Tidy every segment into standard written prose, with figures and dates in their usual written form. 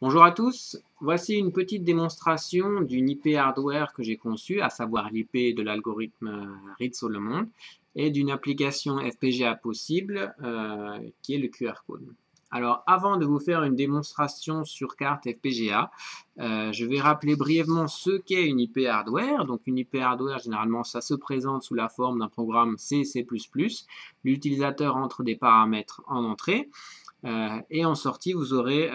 Bonjour à tous, voici une petite démonstration d'une IP hardware que j'ai conçue, à savoir l'IP de l'algorithme Reed-Solomon et d'une application FPGA possible qui est le QR code. Alors avant de vous faire une démonstration sur carte FPGA, je vais rappeler brièvement ce qu'est une IP hardware. Donc une IP hardware, généralement, ça se présente sous la forme d'un programme C++. L'utilisateur entre des paramètres en entrée. Et en sortie, vous aurez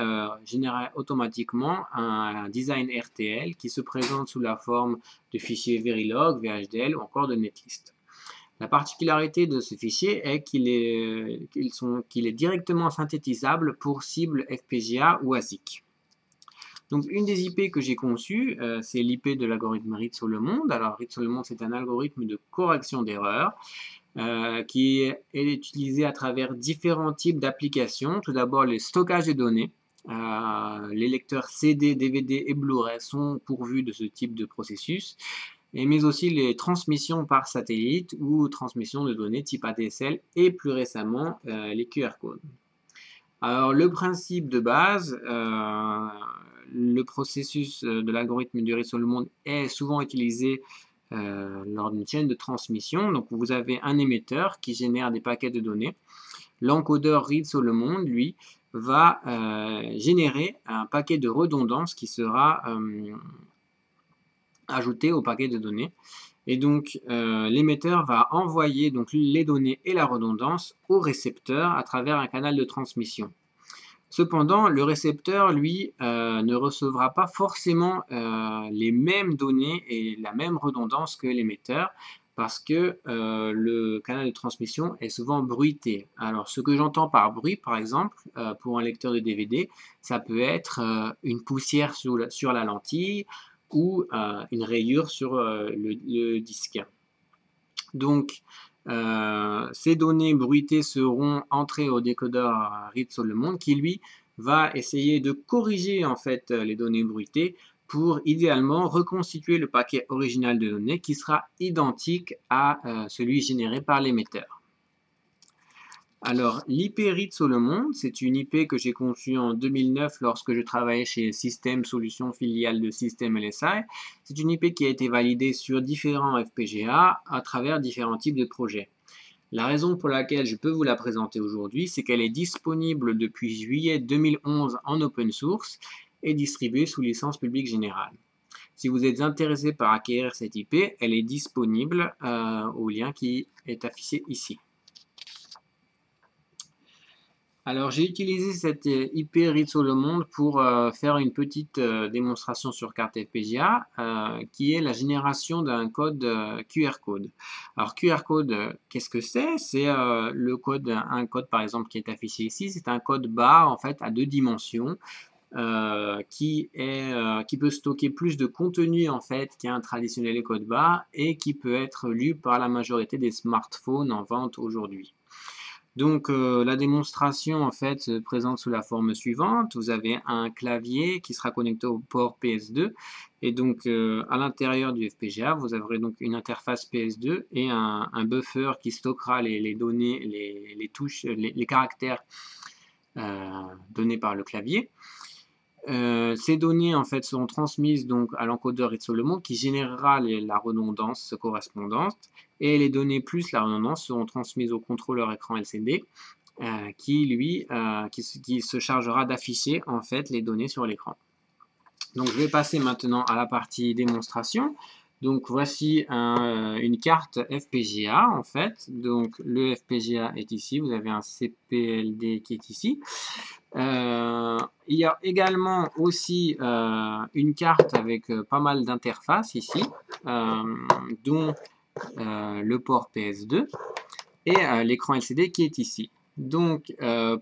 généré automatiquement un design RTL qui se présente sous la forme de fichiers Verilog, VHDL ou encore de netlist. La particularité de ce fichier est qu'il est directement synthétisable pour cible FPGA ou ASIC. Donc, une des IP que j'ai conçues, c'est l'IP de l'algorithme Reed-Solomon. Alors, Reed-Solomon, c'est un algorithme de correction d'erreurs qui est utilisé à travers différents types d'applications. Tout d'abord, le stockage de données. Les lecteurs CD, DVD et Blu-ray sont pourvus de ce type de processus, mais aussi les transmissions par satellite ou transmissions de données type ADSL et plus récemment les QR codes. Alors le principe de base, le processus de l'algorithme du Reed-Solomon est souvent utilisé lors d'une chaîne de transmission. Donc vous avez un émetteur qui génère des paquets de données. L'encodeur Reed-Solomon, lui, va générer un paquet de redondance qui sera ajouté au paquet de données. Et donc l'émetteur va envoyer donc les données et la redondance au récepteur à travers un canal de transmission. Cependant, le récepteur, lui, ne recevra pas forcément les mêmes données et la même redondance que l'émetteur parce que le canal de transmission est souvent bruité. Alors, ce que j'entends par bruit, par exemple, pour un lecteur de DVD, ça peut être une poussière sur la lentille ou une rayure sur le disque. Donc, ces données bruitées seront entrées au décodeur Reed-Solomon qui, lui, va essayer de corriger en fait les données bruitées pour idéalement reconstituer le paquet original de données qui sera identique à celui généré par l'émetteur. Alors, l'IP Reed-Solomon, c'est une IP que j'ai conçue en 2009 lorsque je travaillais chez System Solutions, filiale de System LSI. C'est une IP qui a été validée sur différents FPGA à travers différents types de projets. La raison pour laquelle je peux vous la présenter aujourd'hui, c'est qu'elle est disponible depuis juillet 2011 en open source et distribuée sous licence publique générale. Si vous êtes intéressé par acquérir cette IP, elle est disponible au lien qui est affiché ici. Alors j'ai utilisé cette IP Reed-Solomon pour faire une petite démonstration sur carte FPGA qui est la génération d'un code QR code. Alors QR code, qu'est-ce que c'est? C'est le code, un code par exemple qui est affiché ici, c'est un code barre en fait à 2 dimensions qui peut stocker plus de contenu en fait qu'un traditionnel code barre et qui peut être lu par la majorité des smartphones en vente aujourd'hui. Donc la démonstration en fait se présente sous la forme suivante. Vous avez un clavier qui sera connecté au port PS2 et donc à l'intérieur du FPGA vous aurez donc une interface PS2 et un buffer qui stockera les données, les touches, les caractères donnés par le clavier. Ces données en fait seront transmises donc à l'encodeur Reed-Solomon qui générera la redondance correspondante et les données plus la redondance seront transmises au contrôleur écran LCD qui lui qui se chargera d'afficher en fait les données sur l'écran. Donc je vais passer maintenant à la partie démonstration. Donc voici une carte FPGA en fait. Donc le FPGA est ici, vous avez un CPLD qui est ici. Il y a également aussi une carte avec pas mal d'interfaces ici, dont le port PS2 et l'écran LCD qui est ici. Donc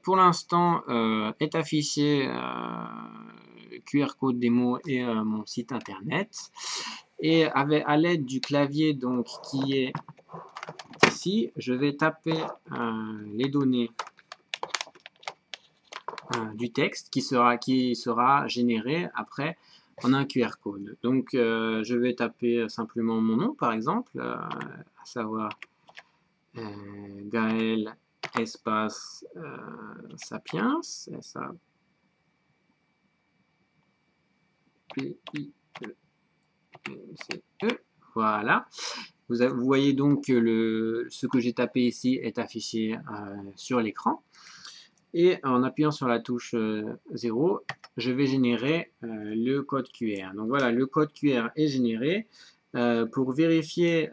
pour l'instant est affiché QR code démo et mon site internet. Et à l'aide du clavier donc qui est ici, je vais taper les données du texte qui sera généré après en un QR code. Donc je vais taper simplement mon nom par exemple, à savoir Gaël espace Sapiens, P-I-E-C-E. Voilà. Vous voyez donc que ce que j'ai tapé ici est affiché sur l'écran. Et en appuyant sur la touche 0, je vais générer le code QR. Donc voilà, le code QR est généré. Pour vérifier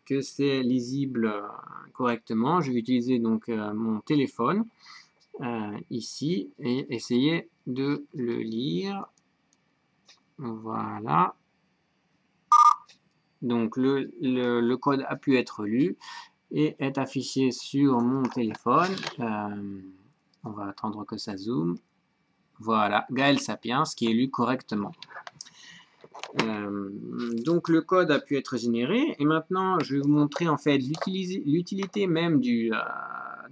que c'est lisible correctement, je vais utiliser donc mon téléphone ici et essayer de le lire. Voilà. Donc le code a pu être lu et est affiché sur mon téléphone. On va attendre que ça zoome. Voilà, Gaël Sapiens qui est lu correctement. Donc le code a pu être généré et maintenant je vais vous montrer en fait l'utilité même de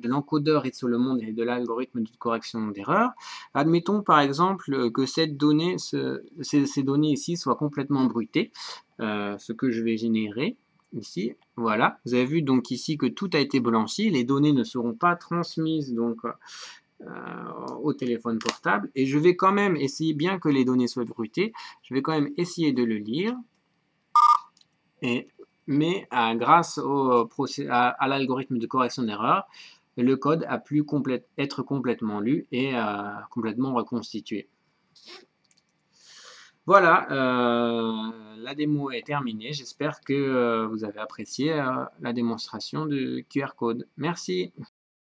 l'encodeur Ritz-Solomon et de l'algorithme de correction d'erreurs. Admettons par exemple que ces données ici soient complètement bruitées, ce que je vais générer ici. Voilà, vous avez vu donc ici que tout a été blanchi, les données ne seront pas transmises donc au téléphone portable et je vais quand même essayer, bien que les données soient bruitées, je vais quand même essayer de le lire mais grâce à l'algorithme de correction d'erreur, le code a pu être complètement lu et complètement reconstitué. Voilà, la démo est terminée. J'espère que vous avez apprécié la démonstration de QR code. Merci.